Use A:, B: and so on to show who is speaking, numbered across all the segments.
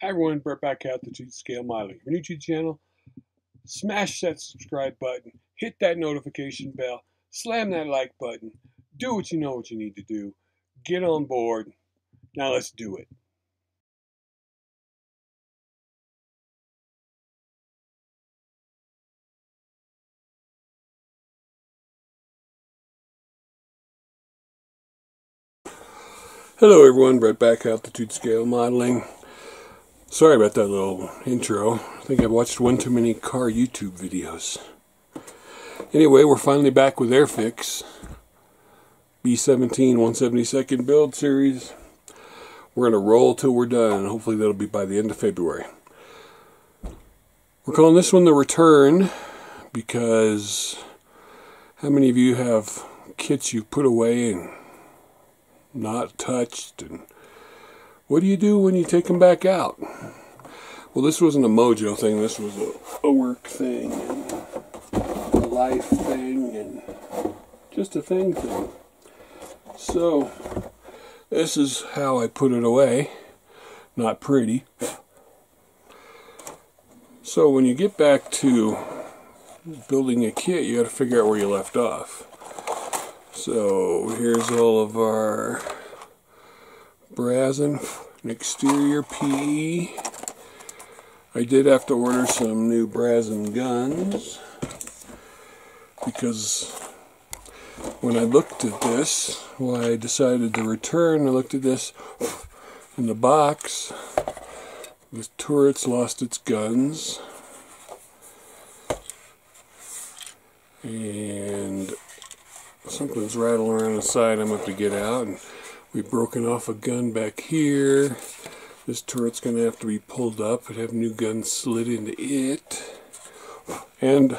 A: Hi everyone, Brett back out the 2-scale modeling. If you're new to the channel, smash that subscribe button, hit that notification bell, slam that like button, do what you know what you need to do, get on board. Now let's do it. Hello everyone, Brett back out the 2-scale modeling. Sorry about that little intro. I think I watched one too many car YouTube videos. Anyway, we're finally back with AIrfix B-17 172nd build series. We're going to roll till we're done, and hopefully that'll be by the end of February. We're calling this one the Return because how many of you have kits you've put away and not touched, and what do you do when you take them back out? Well, this wasn't a mojo thing, this was a work thing, and a life thing, and just a thing. So, this is how I put it away. Not pretty. So when you get back to building a kit, you got to figure out where you left off. So here's all of our brass and exterior PE. I did have to order some new brass and guns because when I looked at this, why I decided to return, I looked at this in the box. The turret's lost its guns, and something's rattling around the side I'm going to have to get out, and we've broken off a gun back here. This turret's going to have to be pulled up and have new guns slid into it, and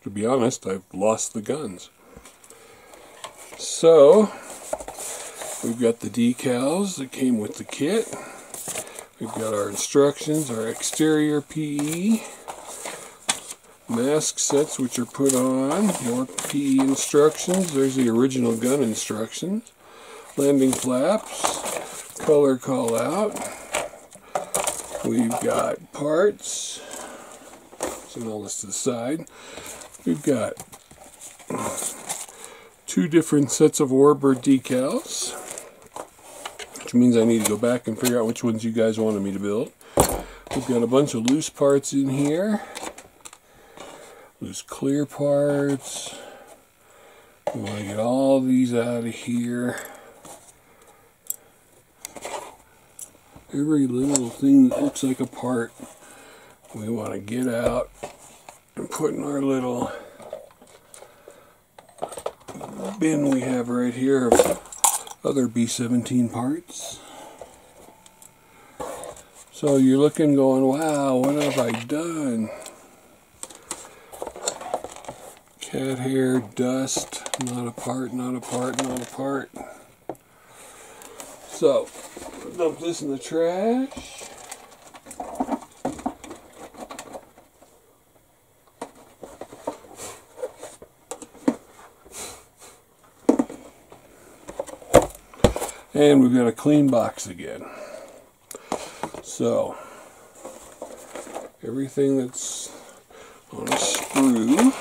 A: to be honest, I've lost the guns. So we've got the decals that came with the kit. We've got our instructions, our exterior PE, mask sets which are put on, more PE instructions, there's the original gun instructions, landing flaps, color call out, we've got parts, send all this to the side, we've got 2 different sets of warbird decals, which means I need to go back and figure out which ones you guys wanted me to build. We've got a bunch of loose parts in here. Loose clear parts. We want to get all these out of here. Every little thing that looks like a part we want to get out and put in our little bin we have right here of other B-17 parts. So you're looking going, wow, what have I done? Cat hair, dust, not a part, not a part, not a part. So, dump this in the trash. And we've got a clean box again. So, everything that's on a sprue.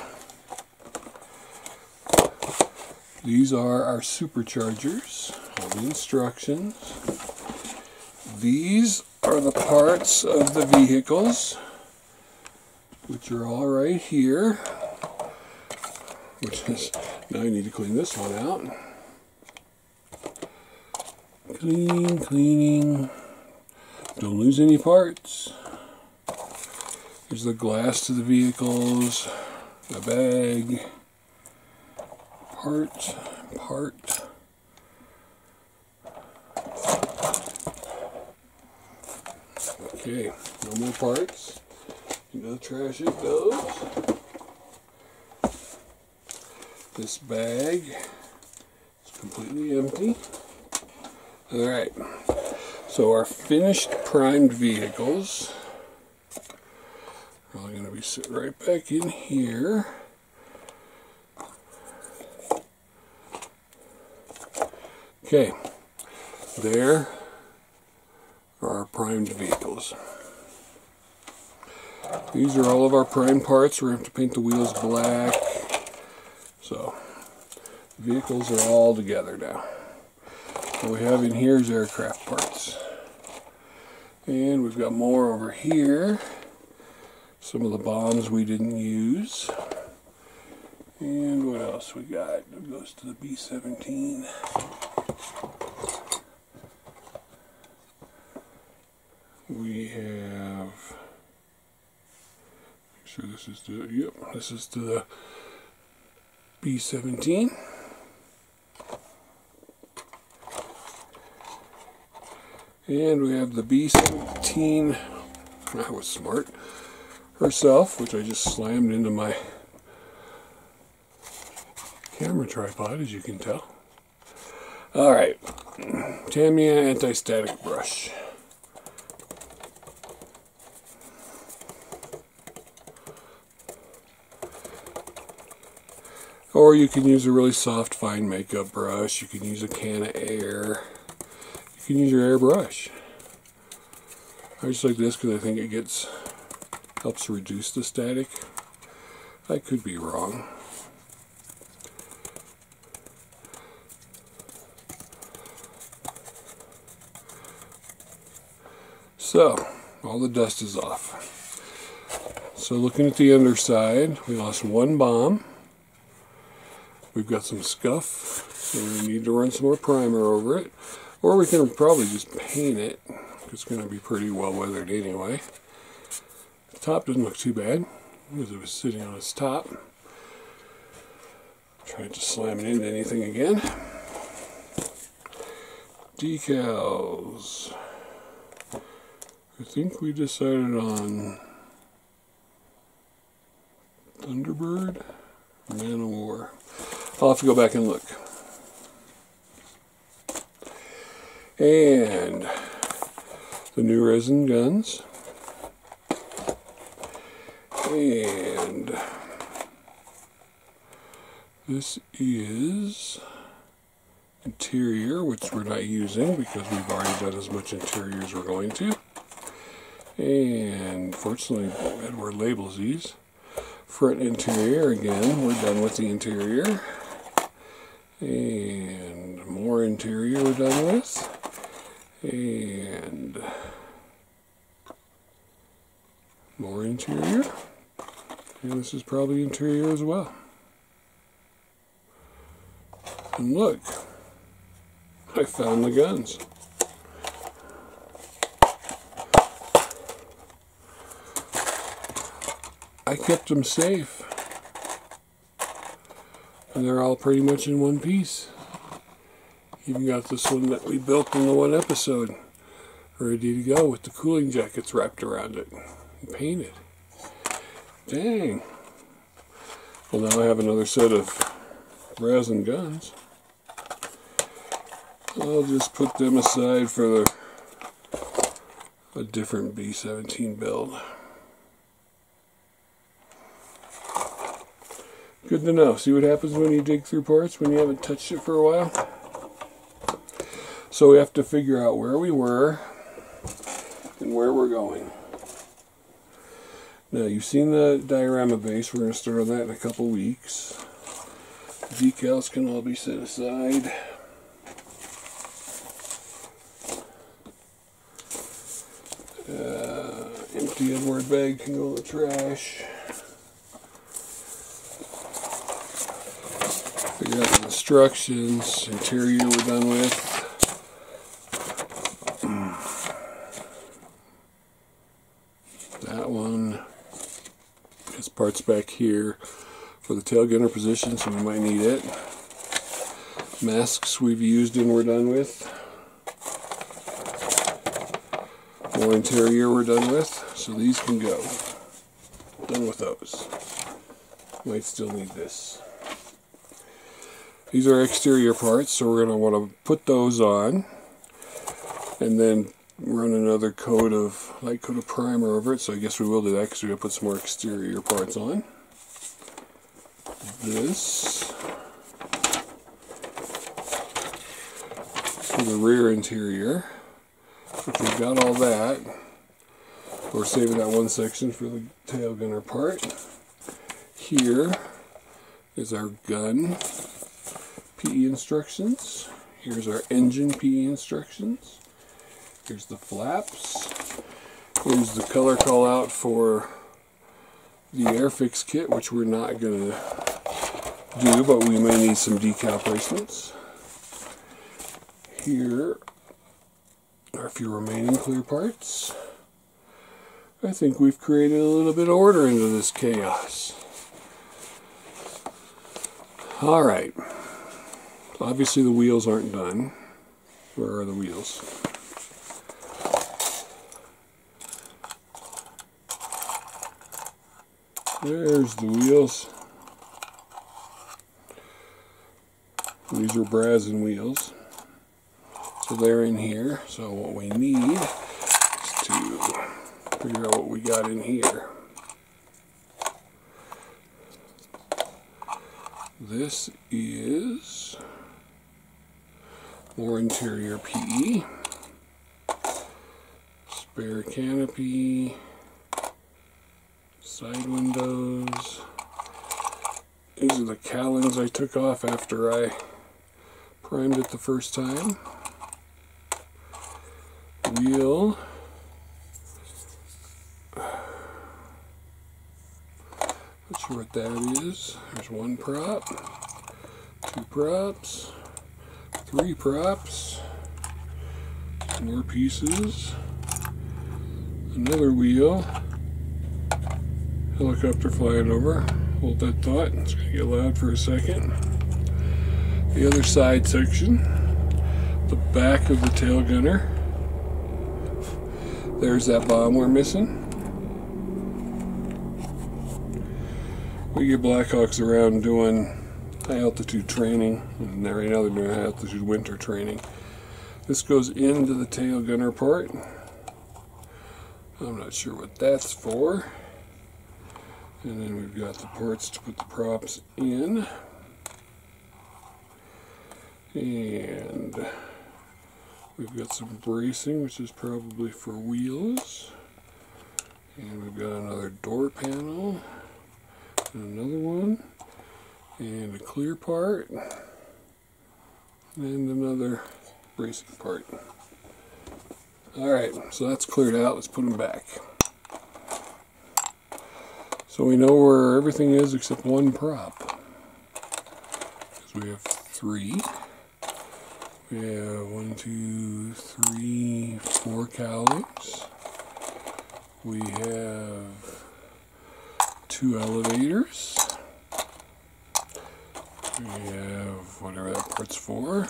A: These are our superchargers, all the instructions. These are the parts of the vehicles, which are all right here. Which is, now I need to clean this one out. Cleaning. Don't lose any parts. Here's the glass to the vehicles, the bag, part. Okay, no more parts. Into the trash it goes. This bag is completely empty. Alright, so our finished primed vehicles are going to be sit right back in here. Okay, there are our primed vehicles. These are all of our prime parts. We're going to have to paint the wheels black. So, the vehicles are all together now. What we have in here is aircraft parts. And we've got more over here. Some of the bombs we didn't use. And what else we got? It goes to the B-17. We have, make sure this is to, yep, this is to the B-17. And we have the B-17, that was smart, herself, which I just slammed into my camera tripod, as you can tell. Alright, Tamiya anti-static brush. Or you can use a really soft, fine makeup brush. You can use a can of air. You can use your airbrush. I just like this because I think it helps reduce the static. I could be wrong. So, all the dust is off. So looking at the underside, we lost one bomb. We've got some scuff, and we need to run some more primer over it. Or we can probably just paint it. It's going to be pretty well weathered anyway. The top doesn't look too bad, because it was sitting on its top. Tried to slam it into anything again. Decals. I think we decided on Thunderbird, Man of War. I'll have to go back and look. And the new resin guns. And this is interior, which we're not using because we've already done as much interior as we're going to. And fortunately, Edward labels these. Front interior, again, we're done with the interior. And more interior we're done with. And more interior. And this is probably interior as well. And look, I found the guns. I kept them safe. And they're all pretty much in one piece. Even got this one that we built in the one episode ready to go with the cooling jackets wrapped around it and painted. Dang. Well, now I have another set of resin guns. I'll just put them aside for a different B-17 build. Good to know. See what happens when you dig through parts when you haven't touched it for a while? So we have to figure out where we were and where we're going. Now you've seen the diorama base. We're going to start on that in a couple weeks. Decals can all be set aside. Empty Edward bag can go in the trash. Figure out the instructions. Interior we're done with. That one has parts back here for the tail gunner position, so we might need it. Masks we've used and we're done with. More interior we're done with, so these can go. Done with those. Might still need this. These are exterior parts, so we're going to want to put those on and then run another light coat of primer over it. So I guess we will do that because we're going to put some more exterior parts on. This for the rear interior, which we've got all that. We're saving that one section for the tail gunner part. Here is our gun PE instructions. Here's our engine PE instructions. Here's the flaps. Here's the color call out for the AIrfix kit, which we're not going to do, but we may need some decal placements. Here are a few remaining clear parts. I think we've created a little bit of order into this chaos. Alright. Obviously the wheels aren't done. Where are the wheels? There's the wheels. These are Brazen wheels. So they're in here. So what we need is to figure out what we got in here. This is more interior PE, spare canopy, side windows. These are the cowlings I took off after I primed it the first time. Wheel. Not sure what that is. There's one prop, two props, three props, more pieces, another wheel, helicopter flying over. Hold that thought, it's going to get loud for a second. The other side section, the back of the tail gunner. There's that bomb we're missing. We get Blackhawks around doing high altitude training, and right now they're doing high altitude winter training. This goes into the tail gunner part. I'm not sure what that's for. And then we've got the parts to put the props in. And we've got some bracing, which is probably for wheels. And we've got another door panel. And another one. And a clear part. And another bracing part. Alright, so that's cleared out. Let's put them back. So we know where everything is except one prop. Because we have three. We have 1, 2, 3, 4 cowlings. We have 2 elevators. We have whatever that part's for.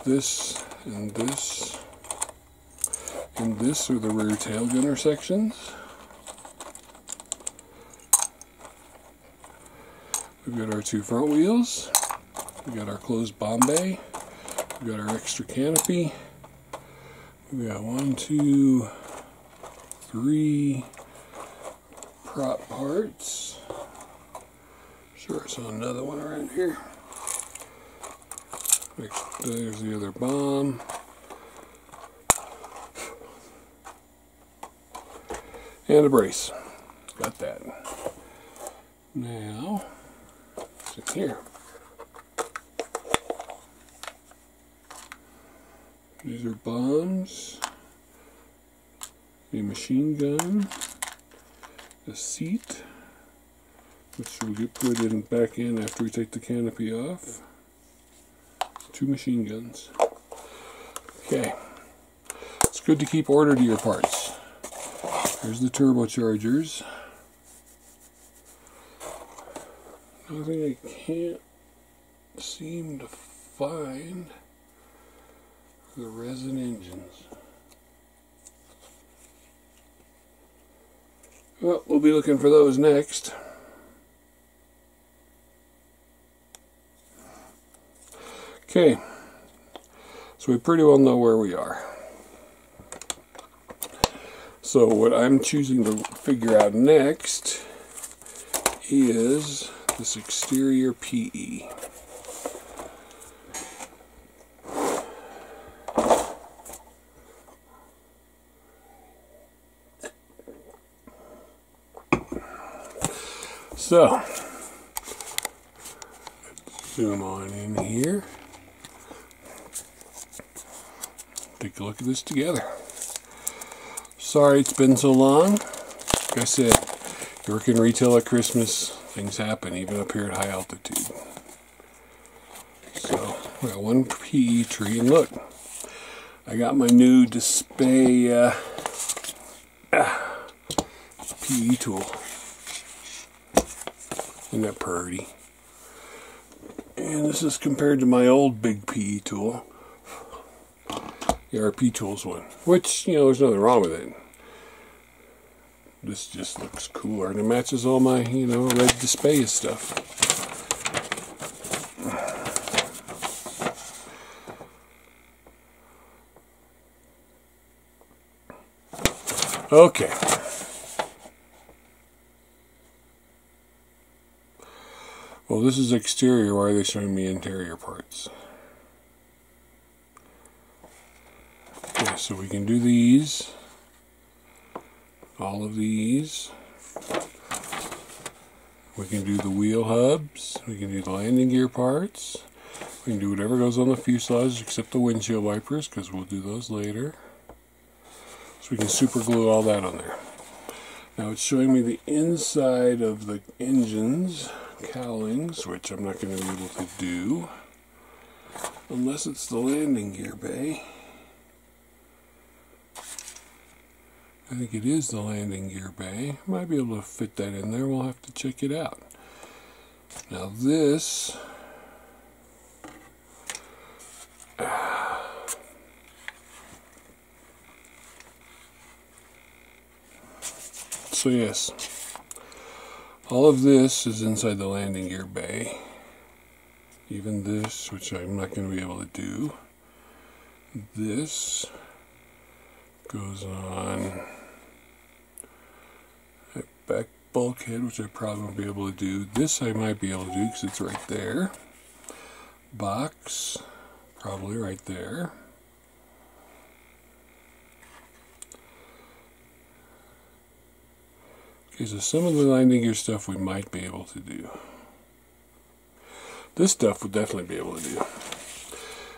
A: This and this. And this are the rear tail gunner sections. We've got our 2 front wheels. We've got our closed bomb bay. We've got our extra canopy. We've got 1, 2, 3 prop parts. Sure, I saw another one around here. There's the other bomb. And a brace. Got that. Now, what's in here? These are bombs, a machine gun, a seat, which will get put in back in after we take the canopy off. 2 machine guns. Okay, it's good to keep order to your parts. Here's the turbochargers. Another thing I can't seem to find are the resin engines. Well, we'll be looking for those next. Okay, so we pretty well know where we are. So what I'm choosing to figure out next is this exterior PE. So, zoom on in here. Take a look at this together. Sorry it's been so long. Like I said, you work in retail at Christmas, things happen, even up here at high altitude. So, we got one PE tree, and look, I got my new display PE tool. Isn't that pretty? And this is compared to my old big PE tool, the RP Tools one, which, you know, there's nothing wrong with it. This just looks cooler, and it matches all my, you know, red display stuff. Okay. Well, this is exterior. Why are they showing me interior parts? Okay, so we can do these. All of these. We can do the wheel hubs. We can do the landing gear parts. We can do whatever goes on the fuselage except the windshield wipers, because we'll do those later. So we can super glue all that on there. Now it's showing me the inside of the engines, cowlings, which I'm not going to be able to do unless it's the landing gear bay. I think it is the landing gear bay. Might be able to fit that in there. We'll have to check it out. Now this, so yes, all of this is inside the landing gear bay. Even this, which I'm not going to be able to do. This goes on that back bulkhead, which I probably won't be able to do. This I might be able to do because it's right there. Box, probably right there. Okay, so some of the landing gear stuff we might be able to do. This stuff we'll definitely be able to do.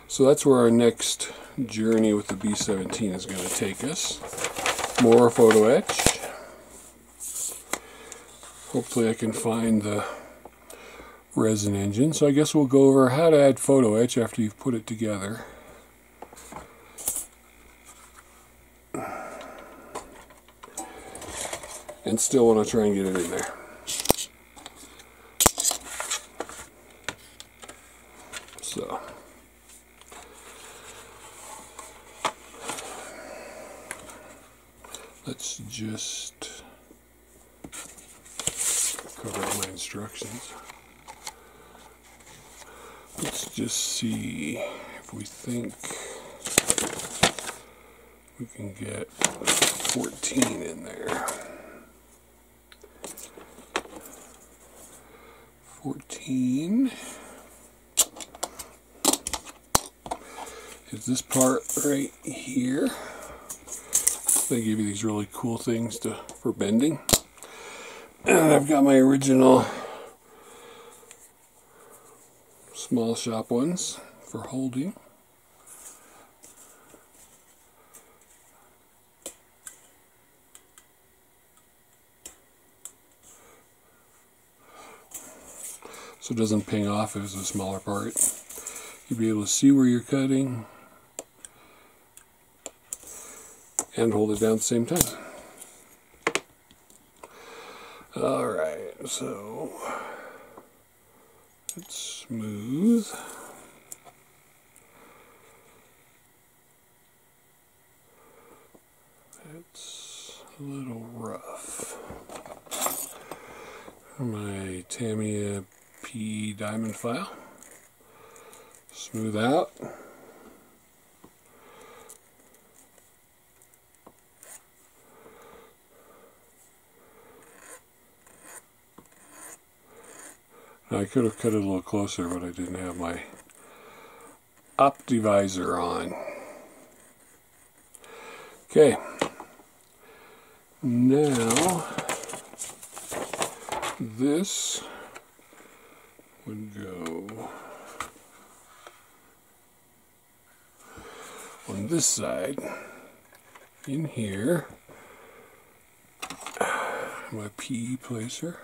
A: So that's where our next journey with the B-17 is going to take us. More photo etch. Hopefully I can find the resin engine. So I guess we'll go over how to add photo etch after you've put it together. And still want to try and get it in there. So, let's just cover up my instructions. Let's just see if we think we can get 14 in there. 14 is this part right here. They give you these really cool things for bending. And I've got my original small shop ones for holding. So it doesn't ping off if it's a smaller part. You'll be able to see where you're cutting and hold it down at the same time. Alright, so it's smooth. It's a little rough. My Tamiya P diamond file. Smooth out. Now I could have cut it a little closer, but I didn't have my optivisor on. Okay. Now this would go on this side in here. My PE placer.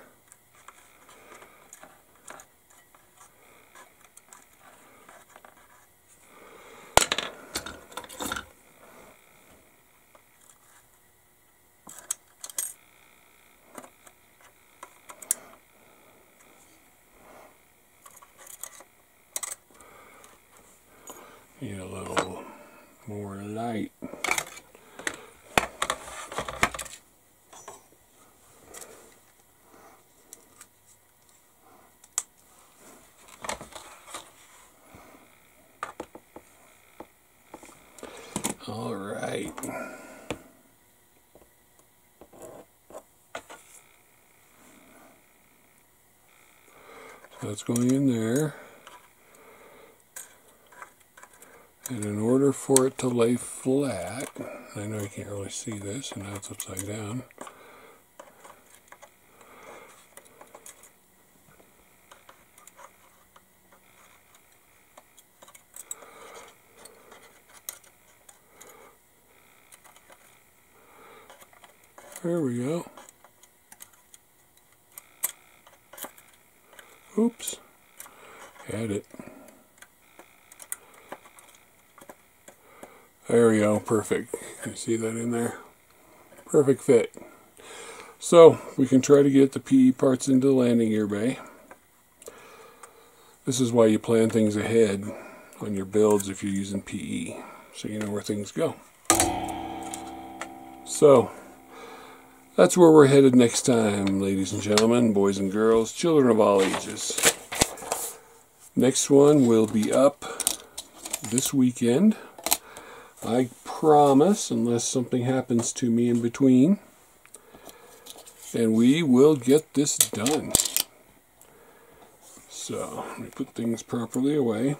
A: Need a little more light. All right. So that's going in there. And in order for it to lay flat, I know you can't really see this, and now it's upside down. There we go. Oops. Had it. There we go. Perfect. You see that in there? Perfect fit. So we can try to get the PE parts into the landing gear bay. This is why you plan things ahead on your builds if you're using PE, so you know where things go. So that's where we're headed next time, ladies and gentlemen, boys and girls, children of all ages. Next one will be up this weekend. I promise, unless something happens to me in between. And we will get this done. So, let me put things properly away.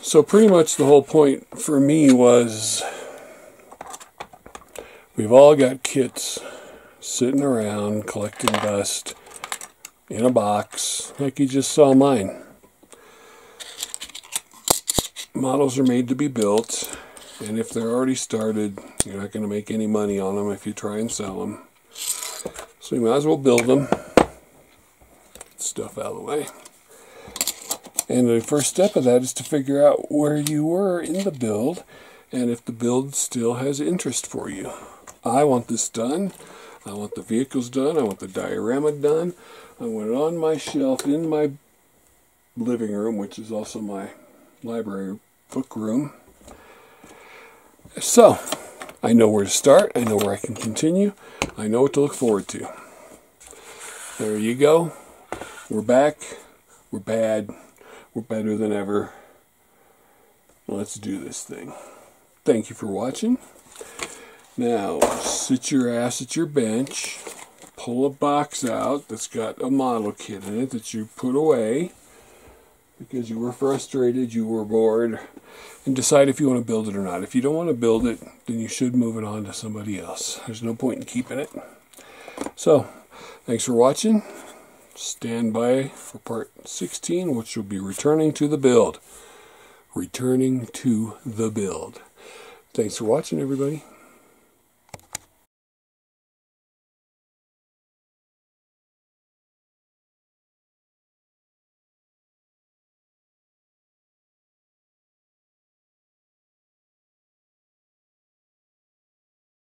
A: So pretty much the whole point for me was, we've all got kits sitting around collecting dust in a box, like you just saw mine. Models are made to be built, and if they're already started, you're not going to make any money on them if you try and sell them. So you might as well build them. Get stuff out of the way. And the first step of that is to figure out where you were in the build, and if the build still has interest for you. I want this done. I want the vehicles done. I want the diorama done. I want it on my shelf in my living room, which is also my library book room. So, I know where to start. I know where I can continue. I know what to look forward to. There you go. We're back. We're bad. We're better than ever. Let's do this thing. Thank you for watching. Now, sit your ass at your bench. Pull a box out that's got a model kit in it that you put away because you were frustrated, you were bored, and decide if you want to build it or not. If you don't want to build it, then you should move it on to somebody else. There's no point in keeping it. So, thanks for watching. Stand by for part 16, which will be returning to the build. Returning to the build. Thanks for watching, everybody.